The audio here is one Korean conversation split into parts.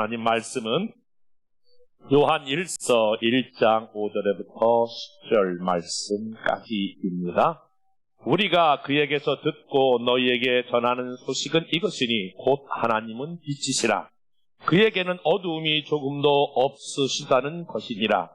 하나님 말씀은 요한 1서 1장 5절부터 10절 말씀까지입니다. 우리가 그에게서 듣고 너희에게 전하는 소식은 이것이니 곧 하나님은 빛이시라. 그에게는 어두움이 조금도 없으시다는 것이니라.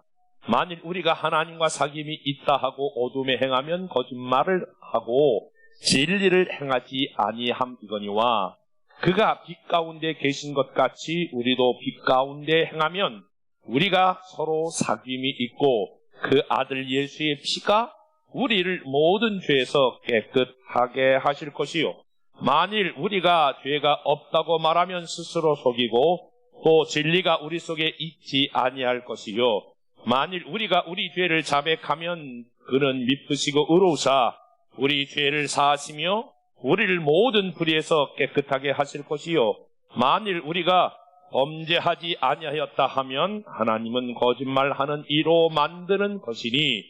만일 우리가 하나님과 사귐이 있다 하고 어둠에 행하면 거짓말을 하고 진리를 행하지 아니함이거니와 그가 빛 가운데 계신 것 같이 우리도 빛 가운데 행하면 우리가 서로 사귐이 있고 그 아들 예수의 피가 우리를 모든 죄에서 깨끗하게 하실 것이요. 만일 우리가 죄가 없다고 말하면 스스로 속이고 또 진리가 우리 속에 있지 아니할 것이요. 만일 우리가 우리 죄를 자백하면 그는 미쁘시고 의로우사 우리 죄를 사하시며 우리를 모든 불의에서 깨끗하게 하실 것이요. 만일 우리가 범죄하지 아니하였다 하면 하나님은 거짓말하는 이로 만드는 것이니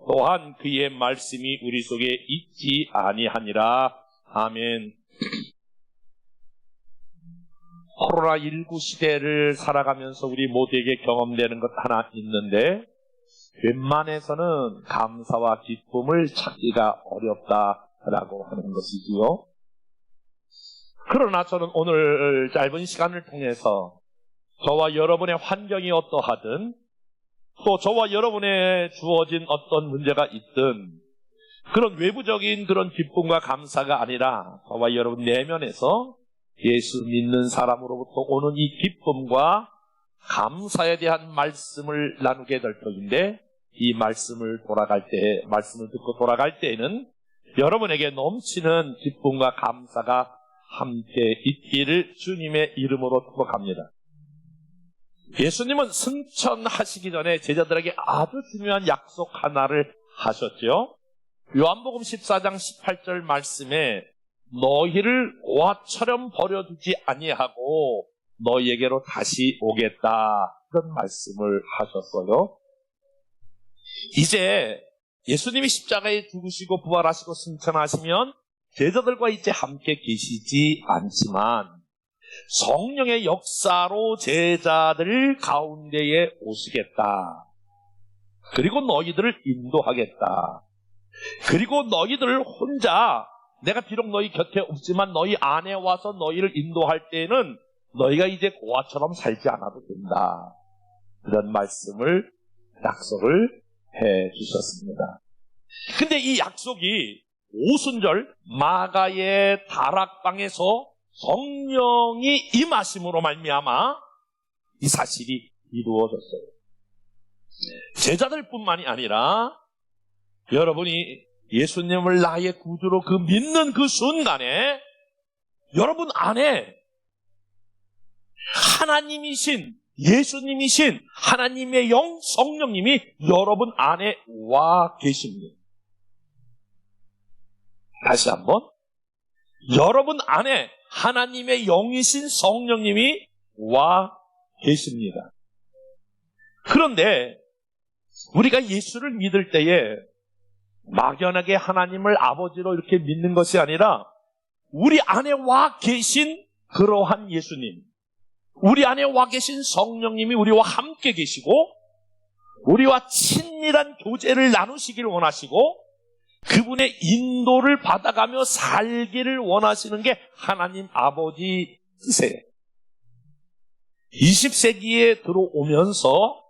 또한 그의 말씀이 우리 속에 있지 아니하니라. 아멘. 코로나19 시대를 살아가면서 우리 모두에게 경험되는 것 하나 있는데 웬만해서는 감사와 기쁨을 찾기가 어렵다라고 하는 것이지요. 그러나 저는 오늘 짧은 시간을 통해서 저와 여러분의 환경이 어떠하든 또 저와 여러분의 주어진 어떤 문제가 있든 그런 외부적인 그런 기쁨과 감사가 아니라 저와 여러분 내면에서 예수 믿는 사람으로부터 오는 이 기쁨과 감사에 대한 말씀을 나누게 될 터인데 이 말씀을 듣고 돌아갈 때에는 여러분에게 넘치는 기쁨과 감사가 함께 있기를 주님의 이름으로 축복합니다. 예수님은 승천하시기 전에 제자들에게 아주 중요한 약속 하나를 하셨죠. 요한복음 14장 18절 말씀에 너희를 고아처럼 버려두지 아니하고 너희에게로 다시 오겠다 그런 말씀을 하셨어요. 이제 예수님이 십자가에 죽으시고 부활하시고 승천하시면 제자들과 이제 함께 계시지 않지만 성령의 역사로 제자들 가운데에 오시겠다. 그리고 너희들을 인도하겠다. 그리고 너희들을 혼자 내가 비록 너희 곁에 없지만 너희 안에 와서 너희를 인도할 때는 너희가 이제 고아처럼 살지 않아도 된다. 그런 말씀을 약속을 해 주셨습니다. 근데 이 약속이 오순절 마가의 다락방에서 성령이 임하심으로 말미암아 이 사실이 이루어졌어요. 제자들뿐만이 아니라 여러분이 예수님을 나의 구주로 믿는 그 순간에 여러분 안에 하나님이신 예수님이신 하나님의 영 성령님이 여러분 안에 와 계십니다. 다시 한번 여러분 안에 하나님의 영이신 성령님이 와 계십니다. 그런데 우리가 예수를 믿을 때에 막연하게 하나님을 아버지로 이렇게 믿는 것이 아니라 우리 안에 와 계신 그러한 예수님, 우리 안에 와 계신 성령님이 우리와 함께 계시고 우리와 친밀한 교제를 나누시기를 원하시고 그분의 인도를 받아가며 살기를 원하시는 게 하나님 아버지 뜻이에요. 20세기에 들어오면서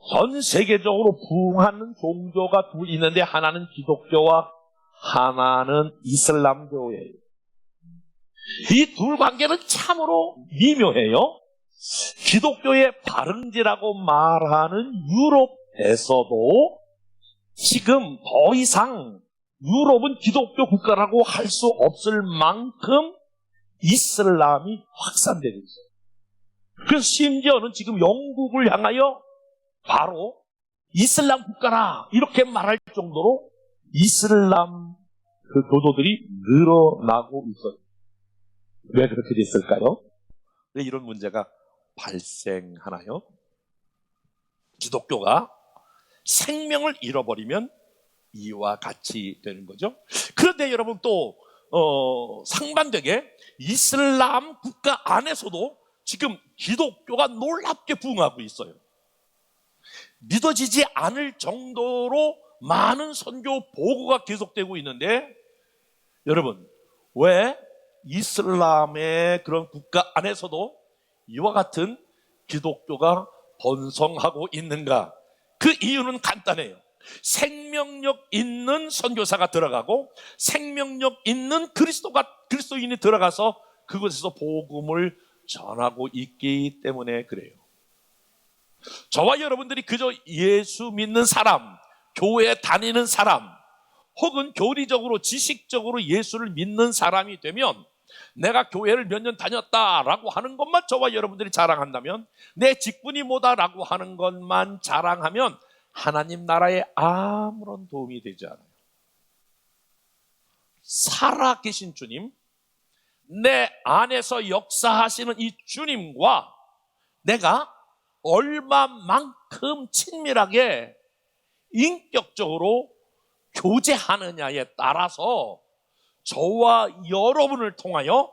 전 세계적으로 부흥하는 종교가 둘 있는데 하나는 기독교와 하나는 이슬람교예요. 이 둘 관계는 참으로 미묘해요. 기독교의 발흥지라고 말하는 유럽에서도 지금 더 이상 유럽은 기독교 국가라고 할 수 없을 만큼 이슬람이 확산되고 있어요. 그래서 심지어는 지금 영국을 향하여 바로 이슬람 국가라 이렇게 말할 정도로 이슬람 그 교도들이 늘어나고 있어요. 왜 그렇게 됐을까요? 왜 이런 문제가 발생하나요? 기독교가 생명을 잃어버리면 이와 같이 되는 거죠. 그런데 여러분 또 상반되게 이슬람 국가 안에서도 지금 기독교가 놀랍게 부흥하고 있어요. 믿어지지 않을 정도로 많은 선교 보고가 계속되고 있는데, 여러분, 왜 이슬람의 그런 국가 안에서도 이와 같은 기독교가 번성하고 있는가? 그 이유는 간단해요. 생명력 있는 선교사가 들어가고 생명력 있는 그리스도인이 들어가서 그곳에서 복음을 전하고 있기 때문에 그래요. 저와 여러분들이 그저 예수 믿는 사람, 교회에 다니는 사람, 혹은 교리적으로 지식적으로 예수를 믿는 사람이 되면, 내가 교회를 몇 년 다녔다라고 하는 것만 저와 여러분들이 자랑한다면, 내 직분이 뭐다라고 하는 것만 자랑하면 하나님 나라에 아무런 도움이 되지 않아요. 살아계신 주님, 내 안에서 역사하시는 이 주님과 내가 얼마만큼 친밀하게 인격적으로 교제하느냐에 따라서 저와 여러분을 통하여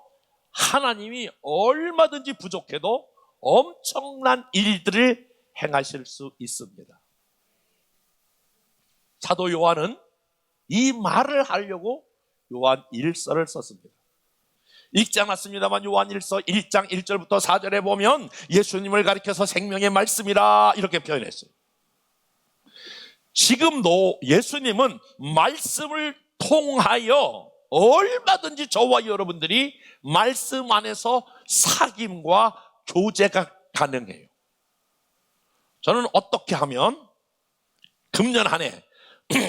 하나님이 얼마든지 부족해도 엄청난 일들을 행하실 수 있습니다. 사도 요한은 이 말을 하려고 요한 1서를 썼습니다. 읽지 않았습니다만 요한 1서 1장 1절부터 4절에 보면 예수님을 가리켜서 생명의 말씀이라 이렇게 표현했어요. 지금도 예수님은 말씀을 통하여 얼마든지 저와 여러분들이 말씀 안에서 사귐과 교제가 가능해요. 저는 어떻게 하면 금년 한 해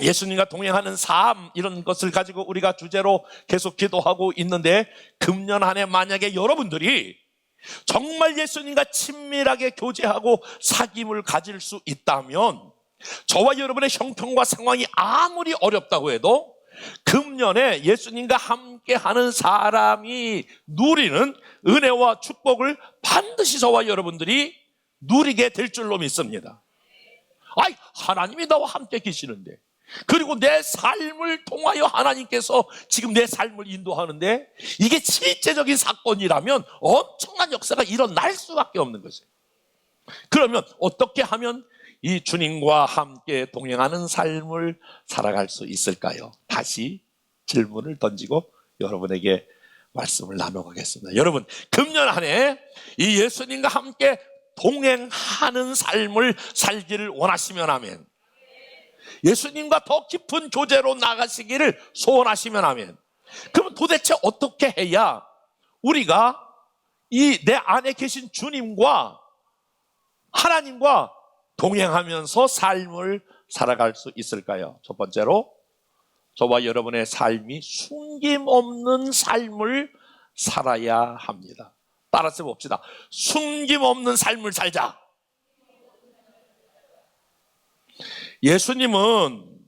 예수님과 동행하는 삶, 이런 것을 가지고 우리가 주제로 계속 기도하고 있는데, 금년 한 해 만약에 여러분들이 정말 예수님과 친밀하게 교제하고 사귐을 가질 수 있다면, 저와 여러분의 형편과 상황이 아무리 어렵다고 해도 금년에 예수님과 함께하는 사람이 누리는 은혜와 축복을 반드시 저와 여러분들이 누리게 될 줄로 믿습니다. 아이, 하나님이 나와 함께 계시는데, 그리고 내 삶을 통하여 하나님께서 지금 내 삶을 인도하는데, 이게 실제적인 사건이라면 엄청난 역사가 일어날 수밖에 없는 것이에요. 그러면 어떻게 하면 이 주님과 함께 동행하는 삶을 살아갈 수 있을까요? 다시 질문을 던지고 여러분에게 말씀을 나눠가겠습니다. 여러분, 금년 한 해 이 예수님과 함께 동행하는 삶을 살기를 원하시면 아멘. 예수님과 더 깊은 교제로 나가시기를 소원하시면 아멘. 그럼 도대체 어떻게 해야 우리가 이 내 안에 계신 주님과 하나님과 동행하면서 삶을 살아갈 수 있을까요? 첫 번째로, 저와 여러분의 삶이 숨김없는 삶을 살아야 합니다. 따라서 봅시다. 숨김없는 삶을 살자. 예수님은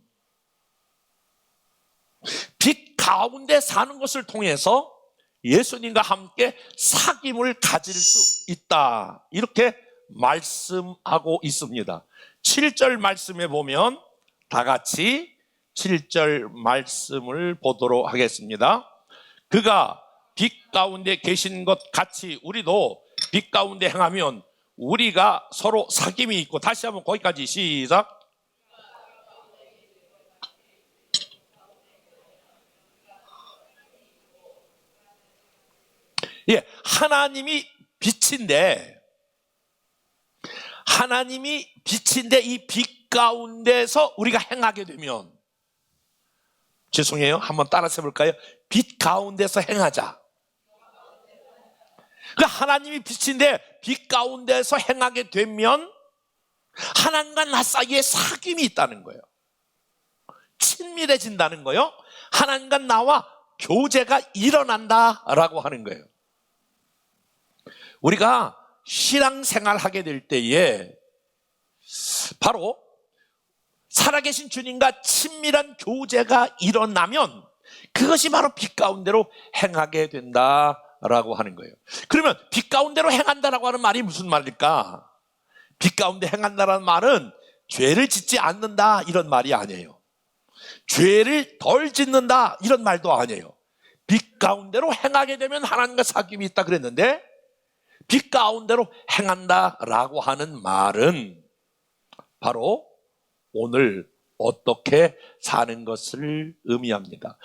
빛 가운데 사는 것을 통해서 예수님과 함께 사귐을 가질 수 있다, 이렇게 말씀하고 있습니다. 7절 말씀에 보면 다 같이 7절 말씀을 보도록 하겠습니다. 그가 빛 가운데 계신 것 같이 우리도 빛 가운데 행하면 우리가 서로 사귐이 있고, 다시 한번 거기까지 시작. 예, 하나님이 빛인데 이 빛 가운데서 우리가 행하게 되면, 죄송해요, 한번 따라서 해볼까요? 빛 가운데서 행하자. 그러니까 하나님이 빛인데 빛 가운데서 행하게 되면 하나님과 나 사이에 사귐이 있다는 거예요. 친밀해진다는 거예요. 하나님과 나와 교제가 일어난다라고 하는 거예요. 우리가 신앙생활 하게 될 때에 바로 살아계신 주님과 친밀한 교제가 일어나면 그것이 바로 빛 가운데로 행하게 된다라고 하는 거예요. 그러면 빛 가운데로 행한다라고 하는 말이 무슨 말일까? 빛 가운데 행한다라는 말은 죄를 짓지 않는다 이런 말이 아니에요. 죄를 덜 짓는다 이런 말도 아니에요. 빛 가운데로 행하게 되면 하나님과 사귐이 있다 그랬는데, 빛 가운데로 행한다라고 하는 말은 바로 오늘 어떻게 사는 것을 의미합니다.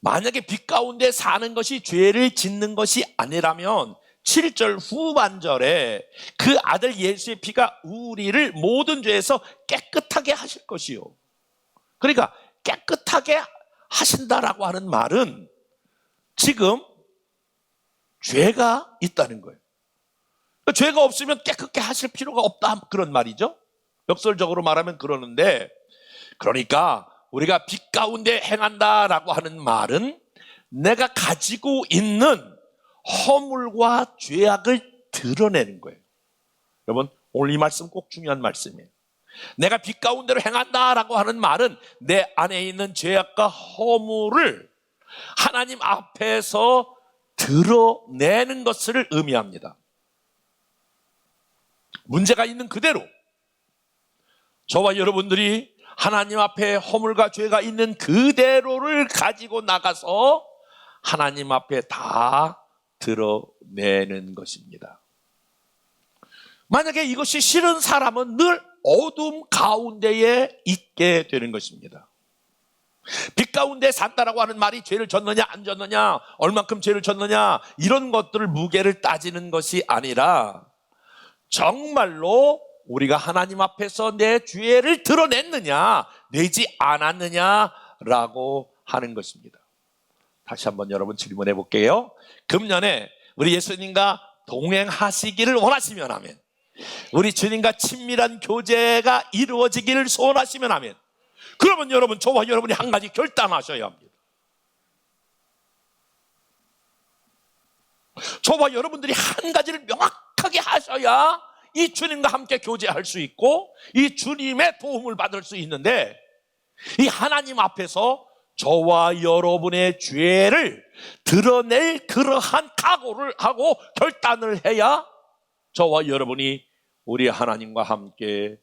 만약에 빛 가운데 사는 것이 죄를 짓는 것이 아니라면 7절 후반절에 그 아들 예수의 피가 우리를 모든 죄에서 깨끗하게 하실 것이요. 그러니까 깨끗하게 하신다라고 하는 말은 지금 죄가 있다는 거예요. 죄가 없으면 깨끗게 하실 필요가 없다, 그런 말이죠. 역설적으로 말하면 그러는데, 그러니까 우리가 빛 가운데 행한다라고 하는 말은 내가 가지고 있는 허물과 죄악을 드러내는 거예요. 여러분, 오늘 이 말씀 꼭 중요한 말씀이에요. 내가 빛 가운데로 행한다라고 하는 말은 내 안에 있는 죄악과 허물을 하나님 앞에서 드러내는 것을 의미합니다. 문제가 있는 그대로 저와 여러분들이 하나님 앞에 허물과 죄가 있는 그대로를 가지고 나가서 하나님 앞에 다 드러내는 것입니다. 만약에 이것이 싫은 사람은 늘 어둠 가운데에 있게 되는 것입니다. 빛 가운데 산다라고 하는 말이 죄를 졌느냐 안 졌느냐, 얼만큼 죄를 졌느냐, 이런 것들을 무게를 따지는 것이 아니라 정말로 우리가 하나님 앞에서 내 죄를 드러냈느냐 내지 않았느냐라고 하는 것입니다. 다시 한번 여러분 질문해 볼게요. 금년에 우리 예수님과 동행하시기를 원하시면 아멘. 우리 주님과 친밀한 교제가 이루어지기를 소원하시면 아멘. 그러면 여러분, 저와 여러분이 한 가지 결단하셔야 합니다. 저와 여러분들이 한 가지를 명확하게 하셔야 이 주님과 함께 교제할 수 있고 이 주님의 도움을 받을 수 있는데, 이 하나님 앞에서 저와 여러분의 죄를 드러낼 그러한 각오를 하고 결단을 해야 저와 여러분이 우리 하나님과 함께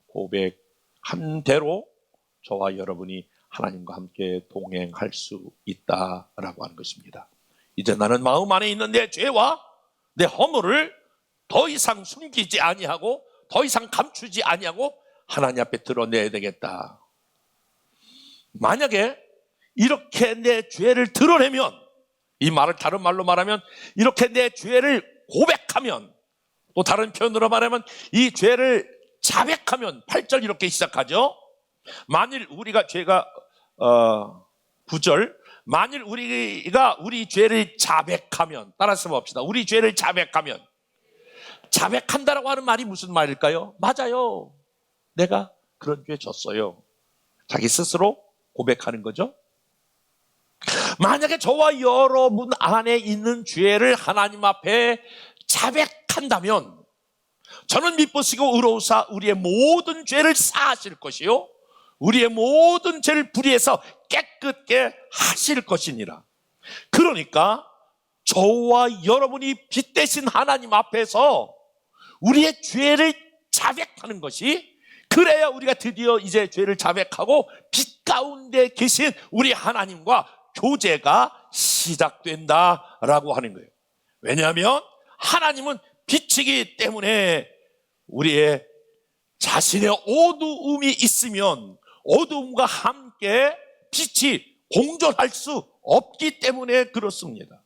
고백한 대로 저와 여러분이 하나님과 함께 동행할 수 있다라고 하는 것입니다. 이제 나는 마음 안에 있는 내 죄와 내 허물을 더 이상 숨기지 아니하고 더 이상 감추지 아니하고 하나님 앞에 드러내야 되겠다. 만약에 이렇게 내 죄를 드러내면, 이 말을 다른 말로 말하면 이렇게 내 죄를 고백하면, 또 다른 표현으로 말하면 이 죄를 자백하면, 8절 이렇게 시작하죠. 만일 우리가 죄가 9절, 만일 우리가 우리 죄를 자백하면, 따라서 봅시다. 우리 죄를 자백하면, 자백한다라고 하는 말이 무슨 말일까요? 맞아요, 내가 그런 죄 졌어요. 자기 스스로 고백하는 거죠. 만약에 저와 여러분 안에 있는 죄를 하나님 앞에 자백한다면 저는 미쁘시고 의로우사 우리의 모든 죄를 사하실 것이요 우리의 모든 죄를 불의해서 깨끗게 하실 것이니라. 그러니까 저와 여러분이 빛 대신 하나님 앞에서 우리의 죄를 자백하는 것이, 그래야 우리가 드디어 이제 죄를 자백하고 빛 가운데 계신 우리 하나님과 교제가 시작된다라고 하는 거예요. 왜냐하면 하나님은 빛이기 때문에 우리의 자신의 어두움이 있으면 어두움과 함께 빛이 공존할 수 없기 때문에 그렇습니다.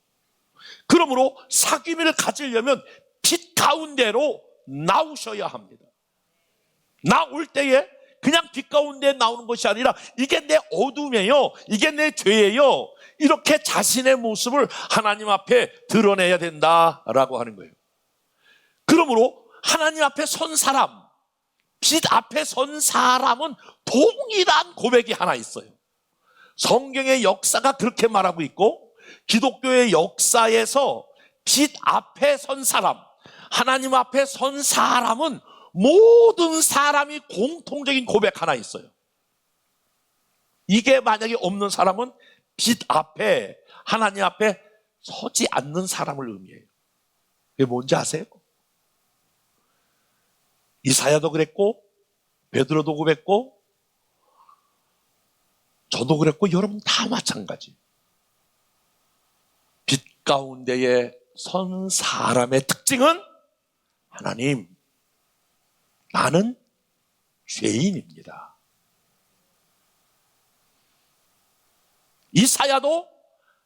그러므로 사귐을 가지려면 빛 가운데로 나오셔야 합니다. 나올 때에 그냥 빛 가운데 나오는 것이 아니라 이게 내 어둠이에요, 이게 내 죄예요, 이렇게 자신의 모습을 하나님 앞에 드러내야 된다라고 하는 거예요. 그러므로 하나님 앞에 선 사람, 빛 앞에 선 사람은 동일한 고백이 하나 있어요. 성경의 역사가 그렇게 말하고 있고, 기독교의 역사에서 빛 앞에 선 사람, 하나님 앞에 선 사람은 모든 사람이 공통적인 고백 하나 있어요. 이게 만약에 없는 사람은 빛 앞에, 하나님 앞에 서지 않는 사람을 의미해요. 그게 뭔지 아세요? 이사야도 그랬고, 베드로도 그랬고, 저도 그랬고, 여러분 다 마찬가지. 빛 가운데에 선 사람의 특징, 특징은 하나님, 나는 죄인입니다. 이사야도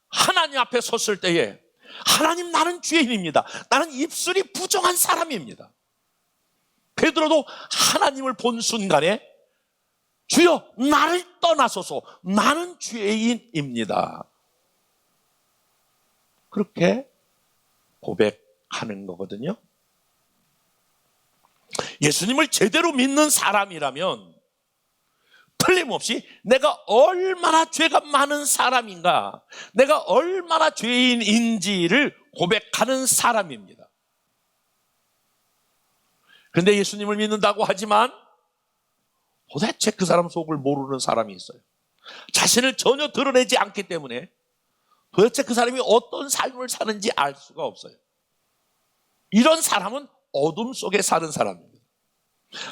하나님 앞에 섰을 때에 하나님, 나는 죄인입니다. 나는 입술이 부정한 사람입니다. 베드로도 하나님을 본 순간에 주여, 나를 떠나소서, 나는 죄인입니다. 그렇게 고백하는 거거든요. 예수님을 제대로 믿는 사람이라면 틀림없이 내가 얼마나 죄가 많은 사람인가, 내가 얼마나 죄인인지를 고백하는 사람입니다. 그런데 예수님을 믿는다고 하지만 도대체 그 사람 속을 모르는 사람이 있어요. 자신을 전혀 드러내지 않기 때문에 도대체 그 사람이 어떤 삶을 사는지 알 수가 없어요. 이런 사람은 어둠 속에 사는 사람입니다.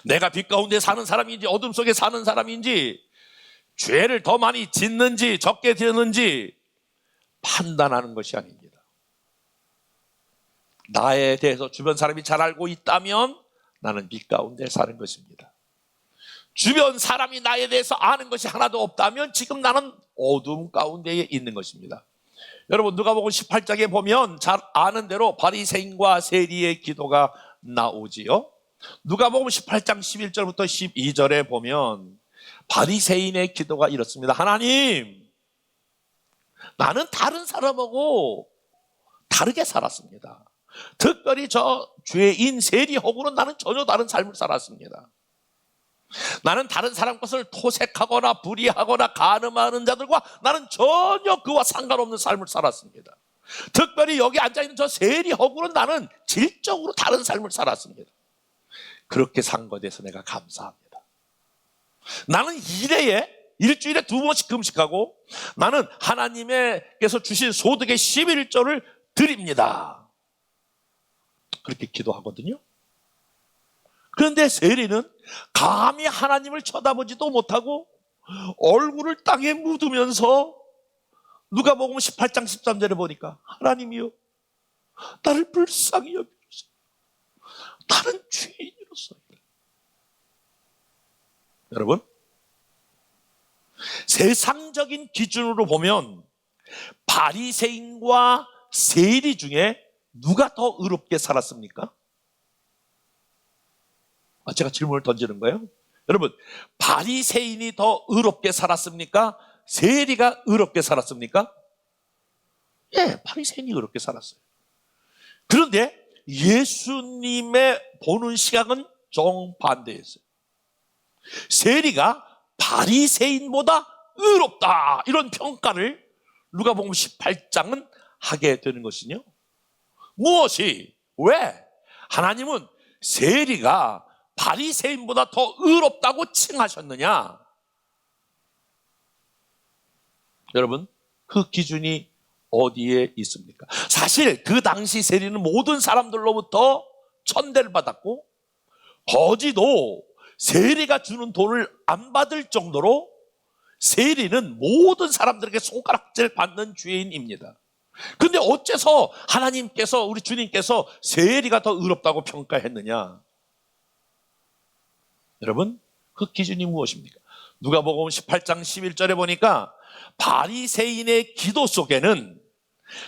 내가 빛 가운데 사는 사람인지 어둠 속에 사는 사람인지, 죄를 더 많이 짓는지 적게 짓는지 판단하는 것이 아닙니다. 나에 대해서 주변 사람이 잘 알고 있다면 나는 빛 가운데 사는 것입니다. 주변 사람이 나에 대해서 아는 것이 하나도 없다면 지금 나는 어둠 가운데에 있는 것입니다. 여러분, 누가복음 18장에 보면 잘 아는 대로 바리새인과 세리의 기도가 나오지요. 누가복음 18장 11절부터 12절에 보면 바리새인의 기도가 이렇습니다. 하나님, 나는 다른 사람하고 다르게 살았습니다. 특별히 저 죄인 세리하고는 나는 전혀 다른 삶을 살았습니다. 나는 다른 사람 것을 토색하거나 불의하거나 간음하는 자들과 나는 전혀 그와 상관없는 삶을 살았습니다. 특별히 여기 앉아있는 저 세리하고는 나는 질적으로 다른 삶을 살았습니다. 그렇게 산 것에 대해서 내가 감사합니다. 나는 일주일에 2번씩 금식하고 나는 하나님께서 주신 소득의 11조를 드립니다. 그렇게 기도하거든요. 그런데 세리는 감히 하나님을 쳐다보지도 못하고 얼굴을 땅에 묻으면서 누가복음 18장 13절에 보니까 하나님이여, 나를 불쌍히 여기소서, 나는 죄인이로소이다. 여러분, 세상적인 기준으로 보면 바리새인과 세리 중에 누가 더 의롭게 살았습니까? 제가 질문을 던지는 거예요. 여러분, 바리새인이 더 의롭게 살았습니까? 세리가 의롭게 살았습니까? 예, 바리새인이 의롭게 살았어요. 그런데 예수님의 보는 시각은 정반대였어요. 세리가 바리새인보다 의롭다, 이런 평가를 누가복음 18장은 하게 되는 것이요. 무엇이? 왜? 하나님은 세리가 바리새인보다 더 의롭다고 칭하셨느냐? 여러분, 그 기준이 어디에 있습니까? 사실 그 당시 세리는 모든 사람들로부터 천대를 받았고 거지도 세리가 주는 돈을 안 받을 정도로 세리는 모든 사람들에게 손가락질 받는 죄인입니다. 그런데 어째서 하나님께서, 우리 주님께서 세리가 더 의롭다고 평가했느냐? 여러분, 그 기준이 무엇입니까? 누가복음 18장 11절에 보니까 바리새인의 기도 속에는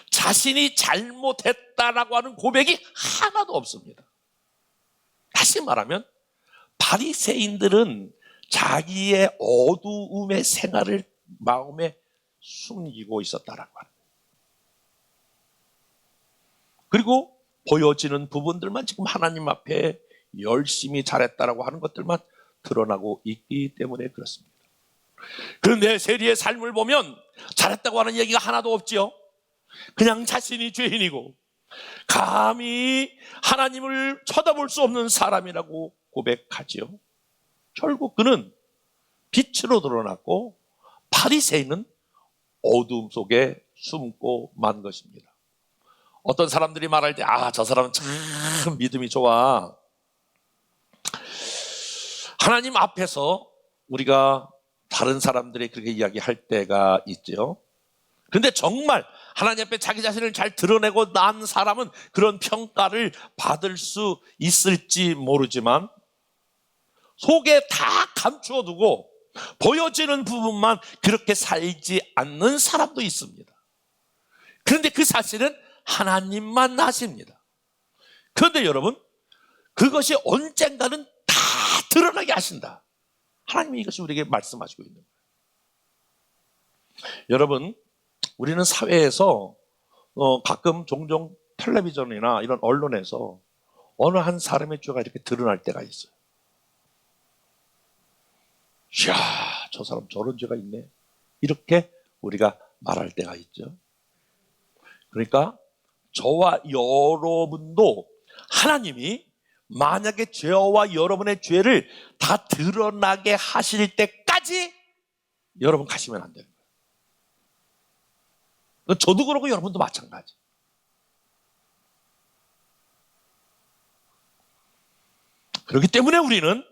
자신이 잘못했다라고 하는 고백이 하나도 없습니다. 다시 말하면 바리새인들은 자기의 어두움의 생활을 마음에 숨기고 있었다라고 합니다. 그리고 보여지는 부분들만 지금 하나님 앞에 열심히 잘했다라고 하는 것들만 드러나고 있기 때문에 그렇습니다. 그런데 세리의 삶을 보면 잘했다고 하는 얘기가 하나도 없지요. 그냥 자신이 죄인이고 감히 하나님을 쳐다볼 수 없는 사람이라고 고백하지요. 결국 그는 빛으로 드러났고 바리새인은 어둠 속에 숨고 만 것입니다. 어떤 사람들이 말할 때, 저 사람은 참 믿음이 좋아. 하나님 앞에서 우리가 다른 사람들이 그렇게 이야기할 때가 있죠. 근데 정말 하나님 앞에 자기 자신을 잘 드러내고 난 사람은 그런 평가를 받을 수 있을지 모르지만 속에 다 감추어 두고 보여지는 부분만 그렇게 살지 않는 사람도 있습니다. 그런데 그 사실은 하나님만 아십니다. 그런데 여러분, 그것이 언젠가는 다 드러나게 하신다. 하나님이 이것이 우리에게 말씀하시고 있는 거예요. 여러분, 우리는 사회에서 가끔 종종 텔레비전이나 이런 언론에서 어느 한 사람의 죄가 이렇게 드러날 때가 있어요. 이야, 저 사람 저런 죄가 있네. 이렇게 우리가 말할 때가 있죠. 그러니까 저와 여러분도 하나님이 만약에 저와 여러분의 죄를 다 드러나게 하실 때까지 여러분 가시면 안 되는 거예요. 저도 그렇고 여러분도 마찬가지. 그렇기 때문에 우리는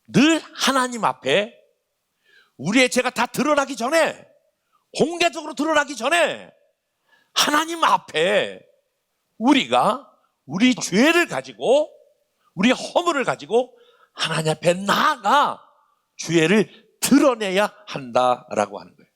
늘 하나님 앞에 우리의 죄가 다 드러나기 전에, 공개적으로 드러나기 전에 하나님 앞에 우리가 우리 죄를 가지고, 우리 허물을 가지고 하나님 앞에 나아가 죄를 드러내야 한다라고 하는 거예요.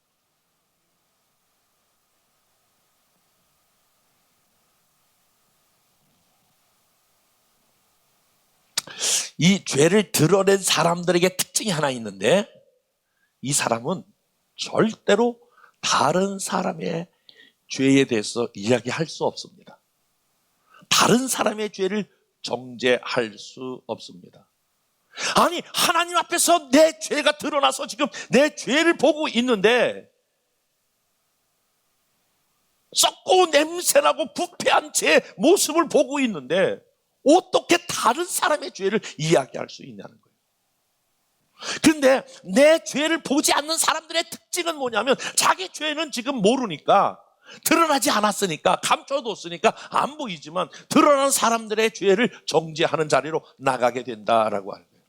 이 죄를 드러낸 사람들에게 특징이 하나 있는데, 이 사람은 절대로 다른 사람의 죄에 대해서 이야기할 수 없습니다. 다른 사람의 죄를 정죄할 수 없습니다. 아니, 하나님 앞에서 내 죄가 드러나서 지금 내 죄를 보고 있는데, 썩고 냄새나고 부패한 제 모습을 보고 있는데 어떻게 다른 사람의 죄를 이야기할 수 있냐는 거예요. 그런데 내 죄를 보지 않는 사람들의 특징은 뭐냐면, 자기 죄는 지금 모르니까, 드러나지 않았으니까, 감춰뒀으니까 안 보이지만 드러난 사람들의 죄를 정죄하는 자리로 나가게 된다라고 하는 거예요.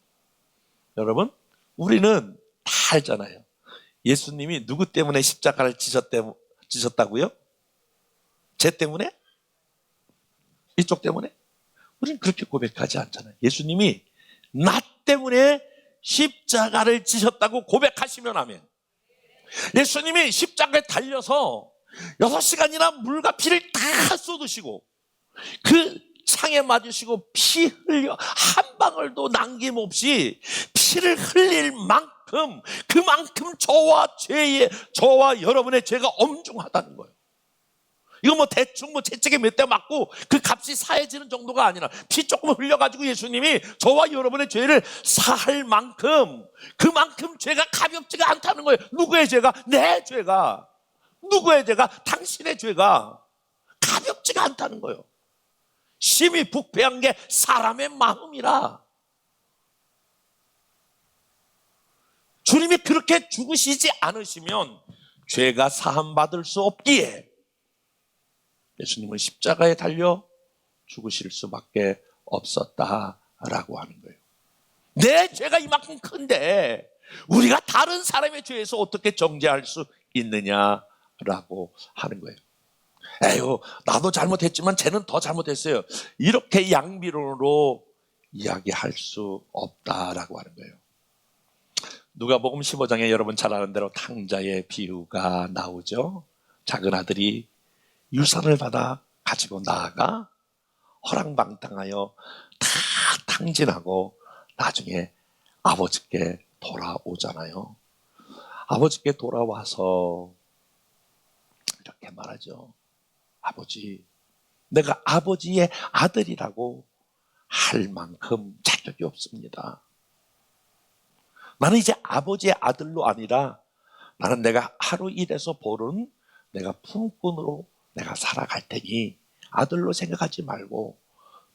여러분, 우리는 다 알잖아요. 예수님이 누구 때문에 십자가를 지셨다고요? 쟤 때문에? 이쪽 때문에? 우리는 그렇게 고백하지 않잖아요. 예수님이 나 때문에 십자가를 지셨다고 고백하시면 하면, 예수님이 십자가에 달려서 6시간이나 물과 피를 다 쏟으시고 그 창에 맞으시고 피 흘려 한 방울도 남김없이 피를 흘릴 만큼, 그만큼 저와 여러분의 죄가 엄중하다는 거예요. 이거 뭐 대충 채찍에 몇 대 맞고 그 값이 사해지는 정도가 아니라, 피 조금 흘려가지고 예수님이 저와 여러분의 죄를 사할 만큼, 그만큼 죄가 가볍지가 않다는 거예요. 누구의 죄가? 내 죄가. 누구의 죄가? 당신의 죄가 가볍지가 않다는 거예요. 심히 부패한 게 사람의 마음이라. 주님이 그렇게 죽으시지 않으시면 죄가 사함받을 수 없기에 예수님은 십자가에 달려 죽으실 수밖에 없었다라고 하는 거예요. 내 죄가 이만큼 큰데 우리가 다른 사람의 죄에서 어떻게 정죄할 수 있느냐라고 하는 거예요. 에휴, 나도 잘못했지만 쟤는 더 잘못했어요. 이렇게 양비론으로 이야기할 수 없다라고 하는 거예요. 누가복음 15장에 여러분 잘 아는 대로 탕자의 비유가 나오죠. 작은 아들이 유산을 받아 가지고 나아가 허랑방탕하여 다 탕진하고 나중에 아버지께 돌아오잖아요. 아버지께 돌아와서 이렇게 말하죠. 아버지, 내가 아버지의 아들이라고 할 만큼 자격이 없습니다. 나는 이제 아버지의 아들로 아니라 나는 내가 하루 일해서 벌은 내가 품꾼으로 내가 살아갈 테니 아들로 생각하지 말고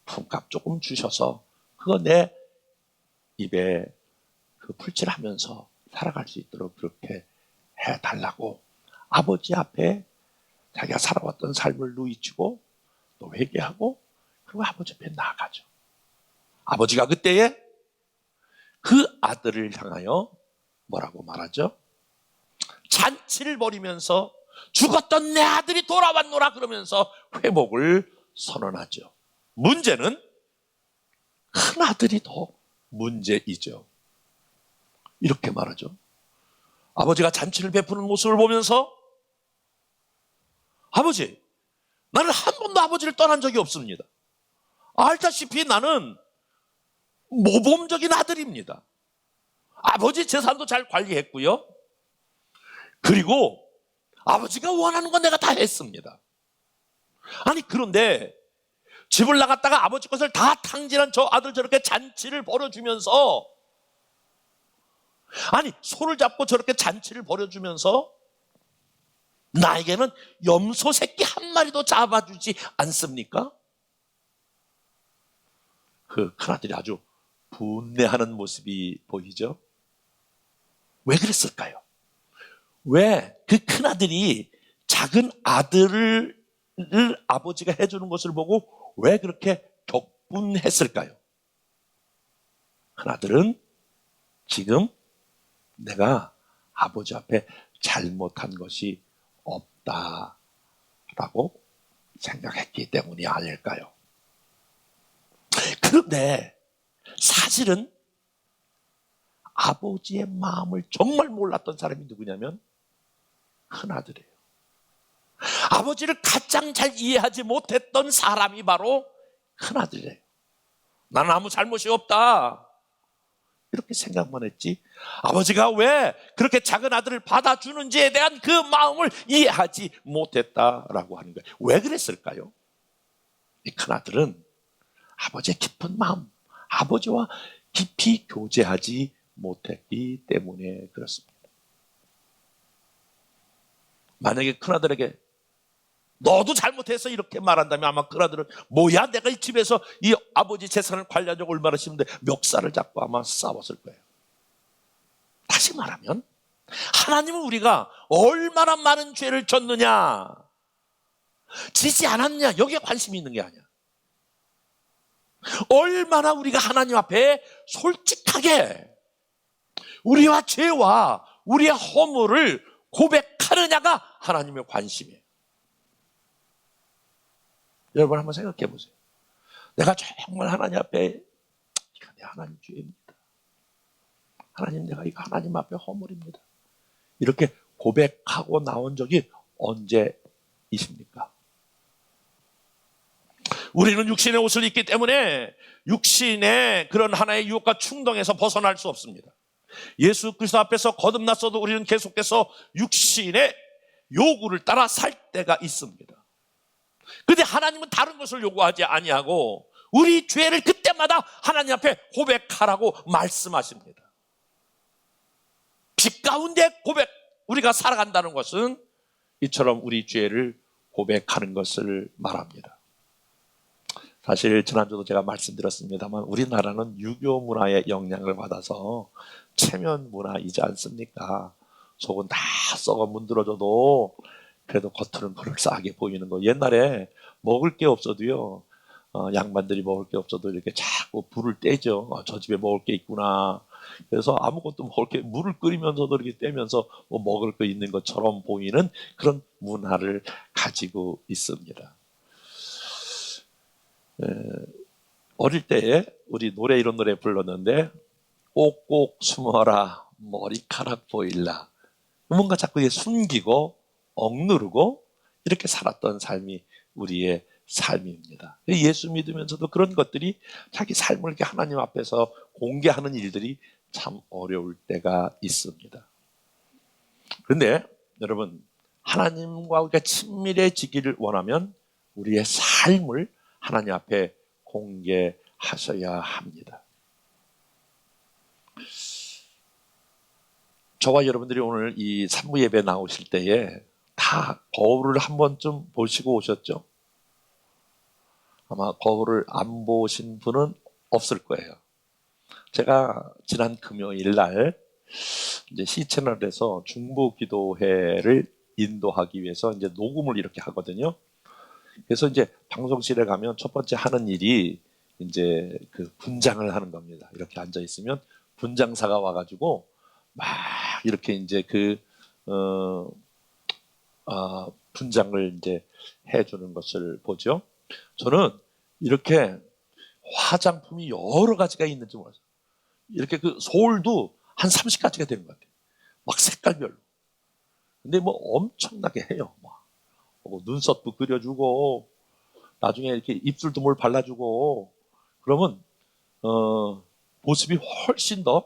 품값 조금 주셔서 그거 내 입에 그 풀칠하면서 살아갈 수 있도록 그렇게 해달라고 아버지 앞에 자기가 살아왔던 삶을 누이치고 또 회개하고 그리고 아버지 앞에 나아가죠. 아버지가 그때에 그 아들을 향하여 뭐라고 말하죠? 잔치를 벌이면서 죽었던 내 아들이 돌아왔노라 그러면서 회복을 선언하죠. 문제는 큰 아들이 더 문제이죠. 이렇게 말하죠. 아버지가 잔치를 베푸는 모습을 보면서 아버지, 나는 한 번도 아버지를 떠난 적이 없습니다. 알다시피 나는 모범적인 아들입니다. 아버지 재산도 잘 관리했고요. 그리고 아버지가 원하는 건 내가 다 했습니다. 아니 그런데 집을 나갔다가 아버지 것을 다 탕진한 저 아들 저렇게 잔치를 벌여주면서 아니 손을 잡고 저렇게 잔치를 벌여주면서 나에게는 염소 새끼 한 마리도 잡아주지 않습니까? 그 큰아들이 아주 분내하는 모습이 보이죠? 왜 그랬을까요? 왜 그 큰아들이 작은 아들을 아버지가 해주는 것을 보고 왜 그렇게 격분했을까요? 큰아들은 지금 내가 아버지 앞에 잘못한 것이 없다라고 생각했기 때문이 아닐까요? 그런데 사실은 아버지의 마음을 정말 몰랐던 사람이 누구냐면 큰아들이에요. 아버지를 가장 잘 이해하지 못했던 사람이 바로 큰아들이에요. 나는 아무 잘못이 없다 이렇게 생각만 했지 아버지가 왜 그렇게 작은 아들을 받아주는지에 대한 그 마음을 이해하지 못했다라고 하는 거예요. 왜 그랬을까요? 이 큰아들은 아버지의 깊은 마음, 아버지와 깊이 교제하지 못했기 때문에 그렇습니다. 만약에 큰아들에게 너도 잘못해서 이렇게 말한다면 아마 큰아들은 뭐야 내가 이 집에서 이 아버지 재산을 관리하려고 얼마나 심는데 멱살을 잡고 아마 싸웠을 거예요. 다시 말하면 하나님은 우리가 얼마나 많은 죄를 졌느냐 지지 않았냐 여기에 관심이 있는 게 아니야. 얼마나 우리가 하나님 앞에 솔직하게 우리와 죄와 우리의 허물을 고백하느냐가 하나님의 관심이에요. 여러분 한번 생각해 보세요. 내가 정말 하나님 앞에 이거 내 하나님 죄입니다. 하나님 내가 이거 하나님 앞에 허물입니다. 이렇게 고백하고 나온 적이 언제이십니까? 우리는 육신의 옷을 입기 때문에 육신의 그런 하나의 유혹과 충동에서 벗어날 수 없습니다. 예수 그리스도 앞에서 거듭났어도 우리는 계속해서 육신의 요구를 따라 살 때가 있습니다. 그런데 하나님은 다른 것을 요구하지 아니하고 우리 죄를 그때마다 하나님 앞에 고백하라고 말씀하십니다. 빛 가운데 우리가 살아간다는 것은 이처럼 우리 죄를 고백하는 것을 말합니다. 사실 지난주도 제가 말씀드렸습니다만 우리나라는 유교 문화의 영향을 받아서 체면 문화이지 않습니까? 속은 다 썩어 문드러져도 그래도 겉으로는 그럴싸하게 보이는 거. 옛날에 먹을 게 없어도요, 양반들이 먹을 게 없어도 이렇게 자꾸 불을 떼죠. 저 집에 먹을 게 있구나. 그래서 아무것도 먹을 게 물을 끓이면서도 이렇게 떼면서 뭐 먹을 거 있는 것처럼 보이는 그런 문화를 가지고 있습니다. 어릴 때에 우리 노래 이런 노래 불렀는데 꼭꼭 숨어라 머리카락 보일라 뭔가 자꾸 이게 숨기고 억누르고 이렇게 살았던 삶이 우리의 삶입니다. 예수 믿으면서도 그런 것들이 자기 삶을 이렇게 하나님 앞에서 공개하는 일들이 참 어려울 때가 있습니다. 그런데 여러분 하나님과 우리가 친밀해지기를 원하면 우리의 삶을 하나님 앞에 공개하셔야 합니다. 저와 여러분들이 오늘 이 산무 예배 나오실 때에 다 거울을 한 번쯤 보시고 오셨죠? 아마 거울을 안 보신 분은 없을 거예요. 제가 지난 금요일 날 이제 시채널에서 중보기도회를 인도하기 위해서 이제 녹음을 이렇게 하거든요. 그래서 이제 방송실에 가면 첫 번째 하는 일이 이제 그 분장을 하는 겁니다. 이렇게 앉아 있으면 분장사가 와가지고 막 이렇게 이제 분장을 이제 해주는 것을 보죠. 저는 이렇게 화장품이 여러 가지가 있는지 몰랐어요. 이렇게 그 솔도 한 30가지가 되는 것 같아요. 막 색깔별로. 근데 뭐 엄청나게 해요. 뭐 눈썹도 그려주고, 나중에 이렇게 입술도 뭘 발라주고, 그러면, 모습이 훨씬 더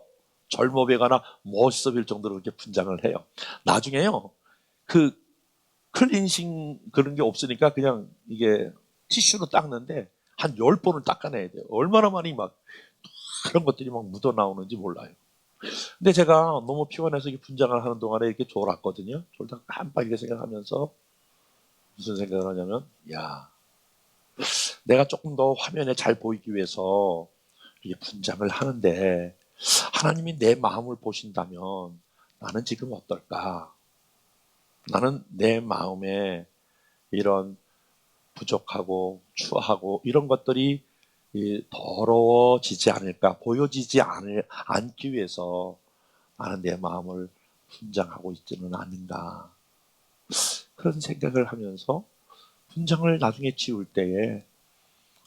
젊어 보이거나 멋있어 보일 정도로 이렇게 분장을 해요. 나중에요, 그 클렌징 그런 게 없으니까 그냥 이게 티슈로 닦는데 한 10번을 닦아내야 돼요. 얼마나 많이 막 그런 것들이 막 묻어 나오는지 몰라요. 근데 제가 너무 피곤해서 이 분장을 하는 동안에 이렇게 졸았거든요. 졸다가 깜빡이게 생각하면서 무슨 생각을 하냐면, 야, 내가 조금 더 화면에 잘 보이기 위해서 이렇게 분장을 하는데 하나님이 내 마음을 보신다면 나는 지금 어떨까? 나는 내 마음에 이런 부족하고 추하고 이런 것들이 더러워지지 않을까, 보여지지 않기 위해서 나는 내 마음을 분장하고 있지는 않는가. 그런 생각을 하면서 분장을 나중에 지울 때에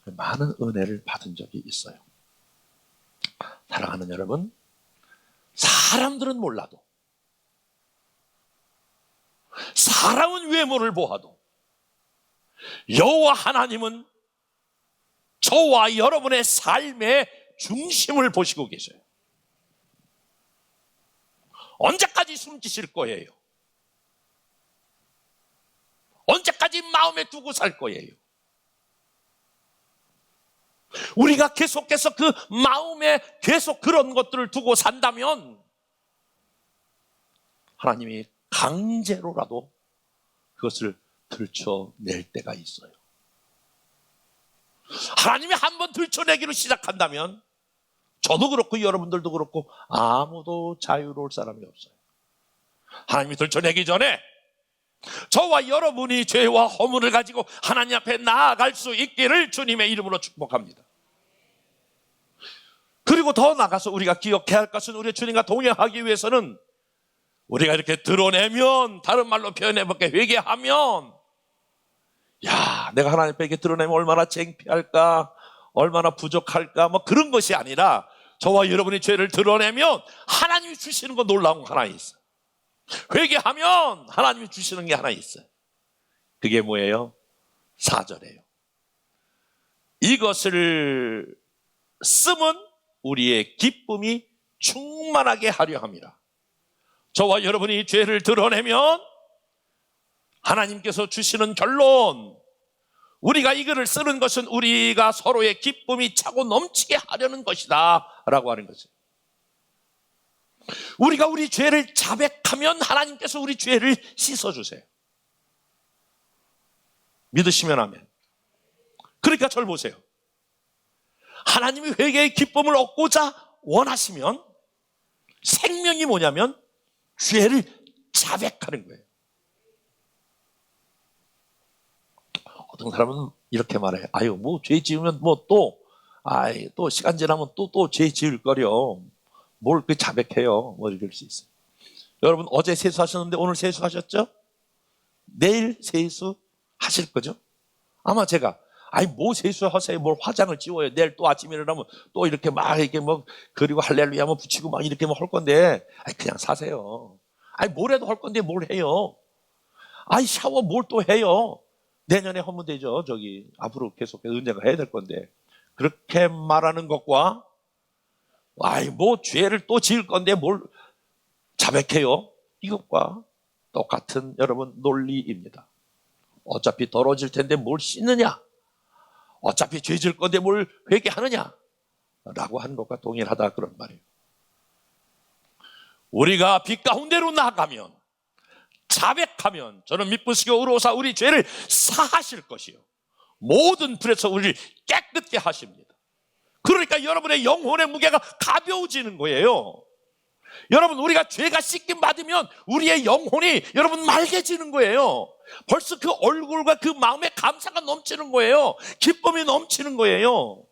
많은 은혜를 받은 적이 있어요. 사랑하는 여러분, 사람들은 몰라도, 사람은 외모를 보아도 여호와 하나님은 저와 여러분의 삶의 중심을 보시고 계셔요. 언제까지 숨기실 거예요? 언제까지 마음에 두고 살 거예요? 우리가 계속해서 그 마음에 계속 그런 것들을 두고 산다면 하나님이 강제로라도 그것을 들춰낼 때가 있어요. 하나님이 한번 들춰내기로 시작한다면 저도 그렇고 여러분들도 그렇고 아무도 자유로울 사람이 없어요. 하나님이 들춰내기 전에 저와 여러분이 죄와 허물을 가지고 하나님 앞에 나아갈 수 있기를 주님의 이름으로 축복합니다. 그리고 더 나가서 우리가 기억해야 할 것은 우리 주님과 동행하기 위해서는 우리가 이렇게 드러내면, 다른 말로 표현해볼게, 회개하면, 야, 내가 하나님 앞에 드러내면 얼마나 창피할까, 얼마나 부족할까, 뭐 그런 것이 아니라 저와 여러분이 죄를 드러내면 하나님이 주시는 거 놀라운 거 하나 있어요. 회개하면 하나님이 주시는 게 하나 있어요. 그게 뭐예요? 4절이에요. 이것을 쓰면 우리의 기쁨이 충만하게 하려 함이라. 저와 여러분이 죄를 드러내면 하나님께서 주시는 결론, 우리가 이 글을 쓰는 것은 우리가 서로의 기쁨이 차고 넘치게 하려는 것이다 라고 하는 거죠. 우리가 우리 죄를 자백하면 하나님께서 우리 죄를 씻어주세요. 믿으시면 아멘. 그러니까 저를 보세요. 하나님이 회개의 기쁨을 얻고자 원하시면 생명이 뭐냐면 죄를 자백하는 거예요. 어떤 사람은 이렇게 말해. 아유, 뭐 죄 지으면 뭐 또 시간 지나면 또 죄 지을 거려. 뭘 그 자백해요. 뭐 이럴 수 있어요. 여러분 어제 세수하셨는데 오늘 세수하셨죠? 내일 세수하실 거죠? 아마 제가 뭐 세수하세요? 뭘 화장을 지워요? 내일 또 아침에 일어나면 또 이렇게 막 이렇게 뭐 그리고 할렐루야 뭐 붙이고 막 이렇게 뭐 할 건데 그냥 사세요. 뭐래도 할 건데 뭘 해요? 샤워 뭘 또 해요? 내년에 하면 되죠. 저기 앞으로 계속 은혜가 해야 될 건데 그렇게 말하는 것과 뭐 죄를 또 지을 건데 뭘 자백해요? 이것과 똑같은 여러분 논리입니다. 어차피 더러워질 텐데 뭘 씻느냐? 어차피 죄 지을 건데 뭘 회개하느냐? 라고 하는 것과 동일하다 그런 말이에요. 우리가 빛 가운데로 나가면 자백하면 저는 미쁘시고 의로우사 우리 죄를 사하실 것이요 모든 불에서 우리를 깨끗게 하십니다. 그러니까 여러분의 영혼의 무게가 가벼워지는 거예요. 여러분 우리가 죄가 씻김 받으면 우리의 영혼이 여러분 맑아지는 거예요. 벌써 그 얼굴과 그 마음에 감사가 넘치는 거예요. 기쁨이 넘치는 거예요.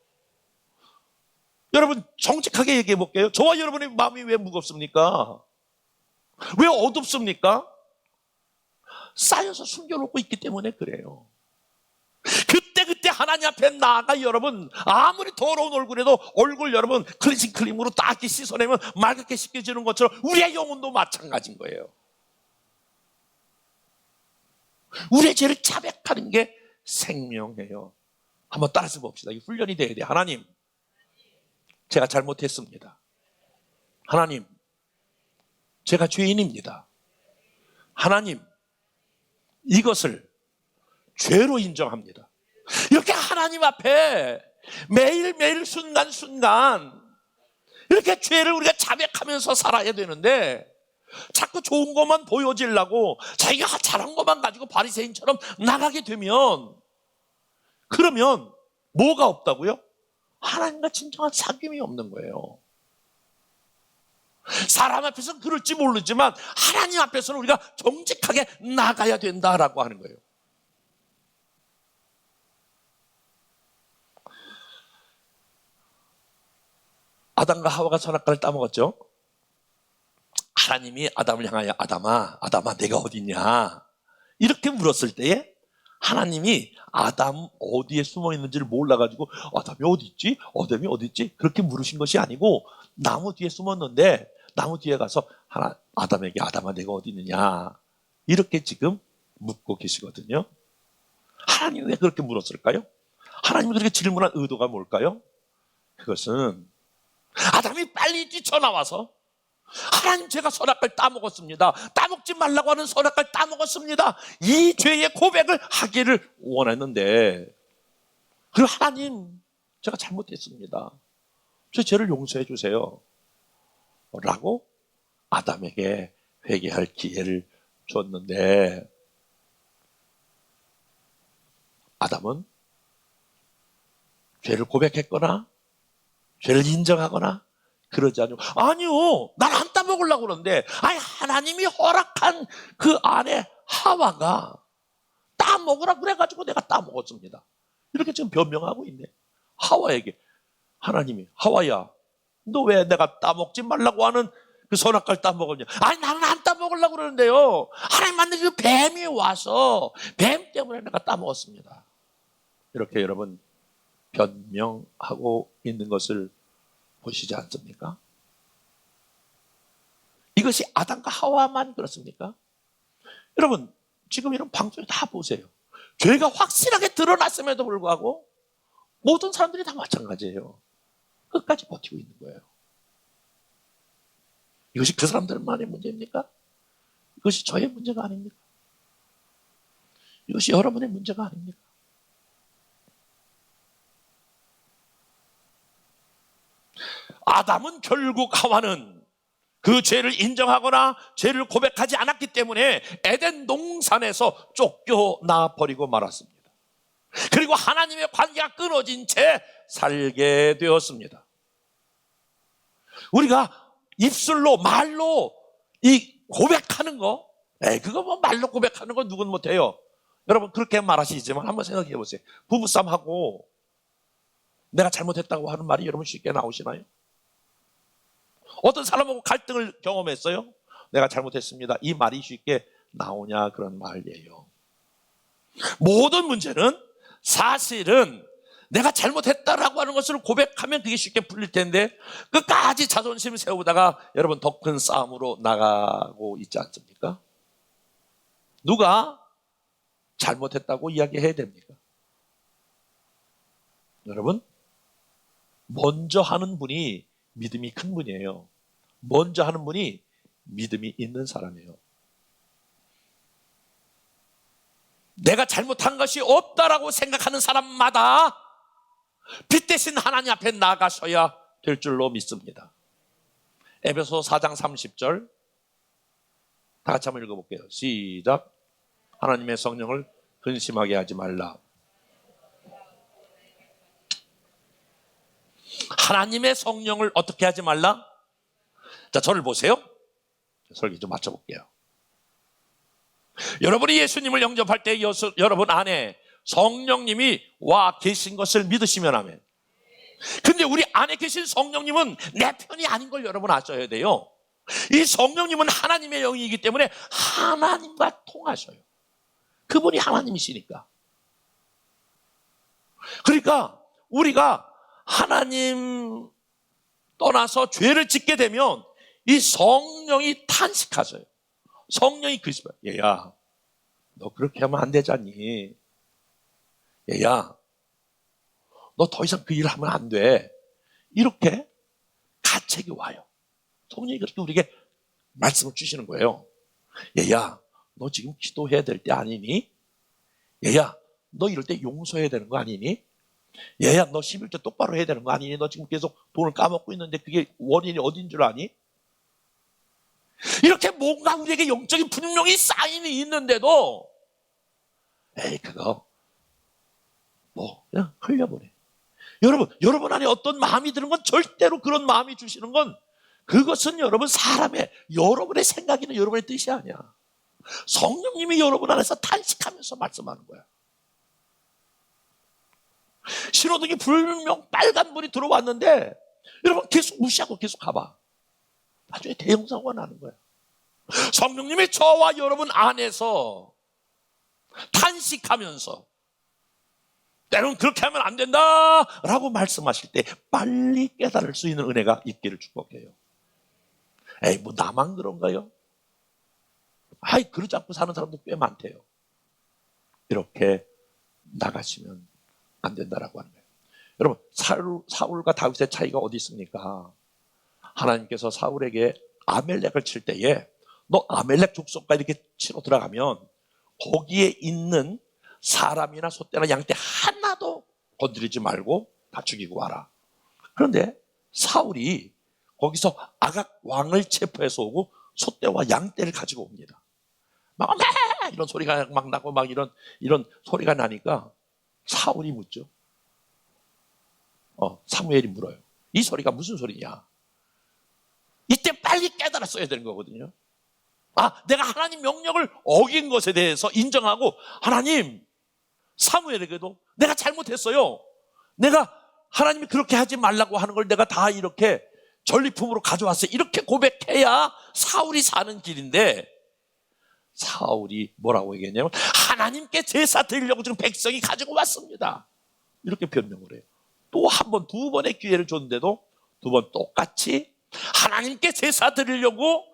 여러분 정직하게 얘기해 볼게요. 저와 여러분의 마음이 왜 무겁습니까? 왜 어둡습니까? 쌓여서 숨겨놓고 있기 때문에 그래요. 그때 하나님 앞에 나아가 여러분 아무리 더러운 얼굴에도 얼굴 여러분 클렌징 크림으로 딱 씻어내면 맑게 씻겨지는 것처럼 우리의 영혼도 마찬가지인 거예요. 우리의 죄를 자백하는 게 생명이에요. 한번 따라서 봅시다. 이 훈련이 돼야 돼요. 하나님, 제가 잘못했습니다. 하나님, 제가 죄인입니다. 하나님, 이것을 죄로 인정합니다. 이렇게 하나님 앞에 매일매일 순간순간 이렇게 죄를 우리가 자백하면서 살아야 되는데 자꾸 좋은 것만 보여지려고 자기가 잘한 것만 가지고 바리새인처럼 나가게 되면 그러면 뭐가 없다고요? 하나님과 진정한 사귐이 없는 거예요. 사람 앞에서는 그럴지 모르지만 하나님 앞에서는 우리가 정직하게 나가야 된다라고 하는 거예요. 아담과 하와가 선악과를 따먹었죠. 하나님이 아담을 향하여 아담아 내가 어디 있냐 이렇게 물었을 때에 하나님이 아담 어디에 숨어 있는지를 몰라가지고 아담이 어디 있지? 아담이 어디 있지? 그렇게 물으신 것이 아니고 나무 뒤에 숨었는데 나무 뒤에 가서 아담에게 아담아 내가 어디 있느냐 이렇게 지금 묻고 계시거든요. 하나님이 왜 그렇게 물었을까요? 하나님이 그렇게 질문한 의도가 뭘까요? 그것은 아담이 빨리 뛰쳐나와서 하나님 제가 선악과를 따먹었습니다. 따먹지 말라고 하는 선악과를 따먹었습니다. 이 죄의 고백을 하기를 원했는데 그리고 하나님 제가 잘못했습니다. 제 죄를 용서해 주세요. 라고 아담에게 회개할 기회를 줬는데 아담은 죄를 고백했거나 죄를 인정하거나 그러지 않죠. 아니요, 난 안 따먹으려고 그러는데 아니 하나님이 허락한 그 안에 하와가 따먹으라 그래가지고 내가 따먹었습니다. 이렇게 지금 변명하고 있네. 하와에게 하나님이 하와야 너 왜 내가 따먹지 말라고 하는 그 선악과를 따먹었냐? 아니 나는 안 따먹으려고 그러는데요 하나님 만든 그 뱀이 와서 뱀 때문에 내가 따먹었습니다. 이렇게 여러분 변명하고 있는 것을 보시지 않습니까? 이것이 아담과 하와만 그렇습니까? 여러분 지금 이런 방송에 다 보세요. 죄가 확실하게 드러났음에도 불구하고 모든 사람들이 다 마찬가지예요. 끝까지 버티고 있는 거예요. 이것이 그 사람들만의 문제입니까? 이것이 저의 문제가 아닙니까? 이것이 여러분의 문제가 아닙니까? 아담은 결국 하와는 그 죄를 인정하거나 죄를 고백하지 않았기 때문에 에덴 동산에서 쫓겨나 버리고 말았습니다. 그리고 하나님의 관계가 끊어진 채 살게 되었습니다. 우리가 입술로 말로 이 고백하는 거 그거 뭐 말로 고백하는 거 누군 못해요. 여러분 그렇게 말하시지만 한번 생각해 보세요. 부부싸움하고 내가 잘못했다고 하는 말이 여러분 쉽게 나오시나요? 어떤 사람하고 갈등을 경험했어요? 내가 잘못했습니다. 이 말이 쉽게 나오냐 그런 말이에요. 모든 문제는 사실은 내가 잘못했다라고 하는 것을 고백하면 그게 쉽게 풀릴 텐데 끝까지 자존심 세우다가 여러분 더 큰 싸움으로 나가고 있지 않습니까? 누가 잘못했다고 이야기해야 됩니까? 여러분 먼저 하는 분이 믿음이 큰 분이에요. 먼저 하는 분이 믿음이 있는 사람이에요. 내가 잘못한 것이 없다라고 생각하는 사람마다 빛 대신 하나님 앞에 나가서야 될 줄로 믿습니다. 에베소 4장 30절 다 같이 한번 읽어볼게요. 시작. 하나님의 성령을 근심하게 하지 말라. 하나님의 성령을 어떻게 하지 말라? 자, 저를 보세요. 설교 좀 맞춰볼게요. 여러분이 예수님을 영접할 때 여러분 안에 성령님이 와 계신 것을 믿으시면 하면. 근데 우리 안에 계신 성령님은 내 편이 아닌 걸 여러분 아셔야 돼요. 이 성령님은 하나님의 영이기 때문에 하나님과 통하셔요. 그분이 하나님이시니까. 그러니까 우리가 하나님 떠나서 죄를 짓게 되면 이 성령이 탄식하셔요. 성령이 그러시면, 얘야, 너 그렇게 하면 안 되잖니. 얘야, 너 더 이상 그 일을 하면 안 돼. 이렇게 가책이 와요. 성령이 그렇게 우리에게 말씀을 주시는 거예요. 얘야, 너 지금 기도해야 될 때 아니니? 얘야, 너 이럴 때 용서해야 되는 거 아니니? 얘야, 너 11조 똑바로 해야 되는 거 아니니? 너 지금 계속 돈을 까먹고 있는데 그게 원인이 어딘 줄 아니? 이렇게 뭔가 우리에게 영적인 분명히 사인이 있는데도 에이, 그거 그냥 흘려보내. 여러분 안에 어떤 마음이 드는 건 절대로 그런 마음이 주시는 건 그것은 여러분 사람의 여러분의 생각이나 여러분의 뜻이 아니야. 성령님이 여러분 안에서 탄식하면서 말씀하는 거야. 신호등이 불명 빨간불이 들어왔는데 여러분 계속 무시하고 계속 가봐. 나중에 대형사고가 나는 거야. 성령님이 저와 여러분 안에서 탄식하면서 때로는 그렇게 하면 안 된다 라고 말씀하실 때 빨리 깨달을 수 있는 은혜가 있기를 축복해요. 에이, 뭐 나만 그런가요? 아이, 그러지 않고 사는 사람도 꽤 많대요. 이렇게 나가시면 안 된다라고 하는 거예요. 여러분, 사울과 다윗의 차이가 어디 있습니까? 하나님께서 사울에게 아멜렉을 칠 때에 너 아멜렉 족속과 이렇게 치러 들어가면 거기에 있는 사람이나 소떼나 양떼 하나도 건드리지 말고 다 죽이고 와라. 그런데 사울이 거기서 아각 왕을 체포해서 오고 소떼와 양떼를 가지고 옵니다. 막 이런 소리가 막 나고 막 이런 소리가 나니까 사울이 묻죠. 사무엘이 물어요. 이 소리가 무슨 소리냐? 이때 빨리 깨달았어야 되는 거거든요. 내가 하나님 명령을 어긴 것에 대해서 인정하고 하나님, 사무엘에게도 내가 잘못했어요. 내가 하나님이 그렇게 하지 말라고 하는 걸 내가 다 이렇게 전리품으로 가져왔어요. 이렇게 고백해야 사울이 사는 길인데 사울이 뭐라고 얘기했냐면 하나님께 제사 드리려고 지금 백성이 가지고 왔습니다. 이렇게 변명을 해요. 또 한 번, 두 번의 기회를 줬는데도 두 번 똑같이 하나님께 제사 드리려고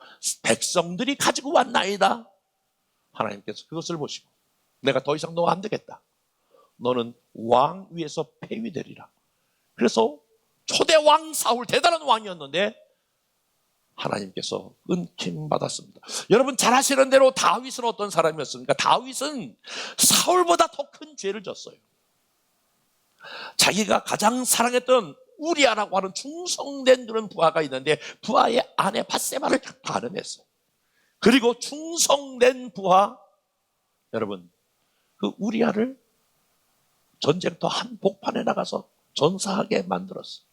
백성들이 가지고 왔나이다. 하나님께서 그것을 보시고 내가 더 이상 너 안 되겠다. 너는 왕 위에서 폐위되리라. 그래서 초대 왕 사울, 대단한 왕이었는데 하나님께서 은킴 받았습니다. 여러분 잘 아시는 대로 다윗은 어떤 사람이었습니까? 다윗은 사울보다 더 큰 죄를 졌어요. 자기가 가장 사랑했던 우리아라고 하는 충성된 그런 부하가 있는데 부하의 아내 밧세바를 간음했어요. 그리고 충성된 부하, 여러분 그 우리아를 전쟁터 한복판에 나가서 전사하게 만들었어요.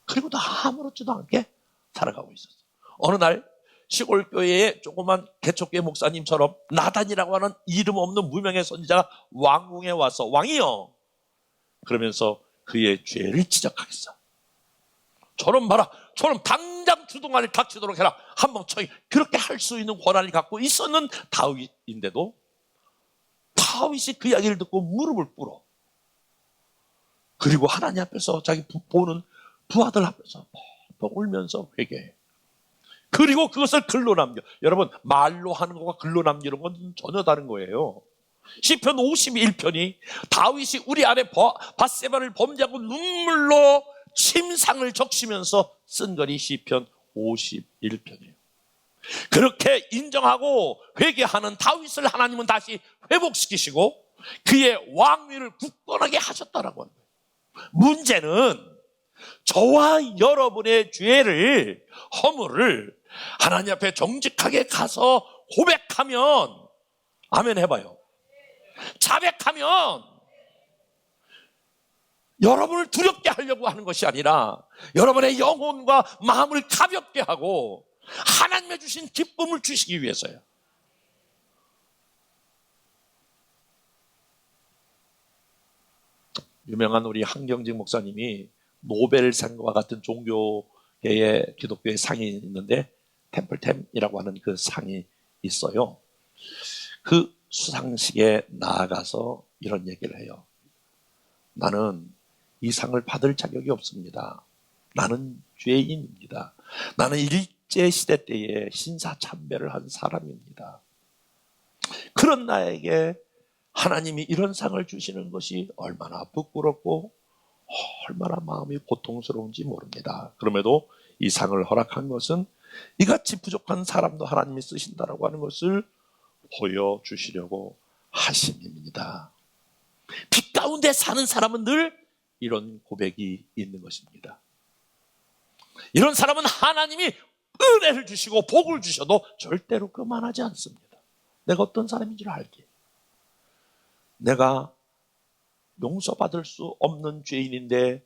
그리고 다 아무렇지도 않게 살아가고 있었어요. 어느 날 시골 교회의 조그만 개척교회 목사님처럼 나단이라고 하는 이름 없는 무명의 선지자가 왕궁에 와서 왕이요, 그러면서 그의 죄를 지적하겠어. 저놈 봐라, 저놈 당장 주동안에 닥치도록 해라. 한번 쳐이. 그렇게 할 수 있는 권한을 갖고 있었는 다윗인데도 다윗이 그 이야기를 듣고 무릎을 꿇어. 그리고 하나님 앞에서 자기 보는 부하들 앞에서 퍽퍽 울면서 회개해. 그리고 그것을 글로 남겨. 여러분, 말로 하는 것과 글로 남기는 건 전혀 다른 거예요. 시편 51편이 다윗이 우리 아내 밧세바를 범죄하고 눈물로 침상을 적시면서 쓴 글이 시편 51편이에요. 그렇게 인정하고 회개하는 다윗을 하나님은 다시 회복시키시고 그의 왕위를 굳건하게 하셨다라고 하는 거예요. 문제는 저와 여러분의 죄를, 허물을 하나님 앞에 정직하게 가서 고백하면, 아멘 해봐요. 자백하면 여러분을 두렵게 하려고 하는 것이 아니라 여러분의 영혼과 마음을 가볍게 하고 하나님의 주신 기쁨을 주시기 위해서요. 유명한 우리 한경직 목사님이 노벨상과 같은 종교계의 기독교의 상이 있는데 템플템이라고 하는 그 상이 있어요. 그 수상식에 나아가서 이런 얘기를 해요. 나는 이 상을 받을 자격이 없습니다. 나는 죄인입니다. 나는 일제시대 때에 신사참배를 한 사람입니다. 그런 나에게 하나님이 이런 상을 주시는 것이 얼마나 부끄럽고 얼마나 마음이 고통스러운지 모릅니다. 그럼에도 이 상을 허락한 것은 이같이 부족한 사람도 하나님이 쓰신다라고 하는 것을 보여주시려고 하심입니다. 빛 가운데 사는 사람은 늘 이런 고백이 있는 것입니다. 이런 사람은 하나님이 은혜를 주시고 복을 주셔도 절대로 그만하지 않습니다. 내가 어떤 사람인 줄 알게. 내가 용서받을 수 없는 죄인인데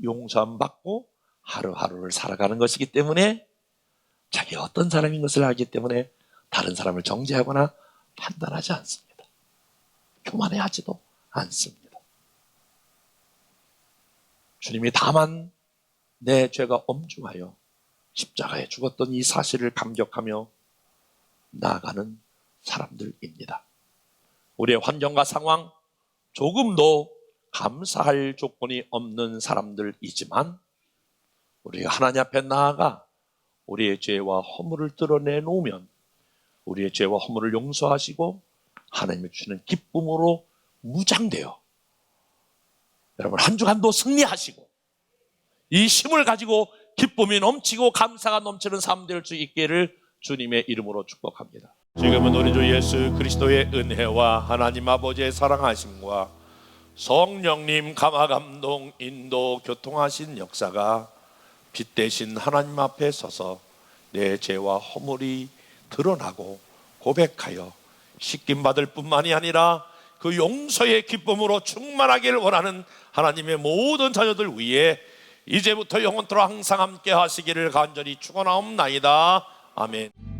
용서함 받고 하루하루를 살아가는 것이기 때문에 자기가 어떤 사람인 것을 알기 때문에 다른 사람을 정죄하거나 판단하지 않습니다. 교만해하지도 않습니다. 주님이 다만 내 죄가 엄중하여 십자가에 죽었던 이 사실을 감격하며 나아가는 사람들입니다. 우리의 환경과 상황, 조금도 감사할 조건이 없는 사람들이지만 우리가 하나님 앞에 나아가 우리의 죄와 허물을 드러내 놓으면 우리의 죄와 허물을 용서하시고 하나님이 주시는 기쁨으로 무장되어 여러분 한 주간도 승리하시고 이 힘을 가지고 기쁨이 넘치고 감사가 넘치는 삶 될 수 있기를 주님의 이름으로 축복합니다. 지금은 우리 주 예수 그리스도의 은혜와 하나님 아버지의 사랑하심과 성령님 감화감동 인도 교통하신 역사가 빛 대신 하나님 앞에 서서 내 죄와 허물이 드러나고 고백하여 씻김받을 뿐만이 아니라 그 용서의 기쁨으로 충만하기를 원하는 하나님의 모든 자녀들 위해 이제부터 영원토록 항상 함께 하시기를 간절히 축원하옵나이다. 아멘.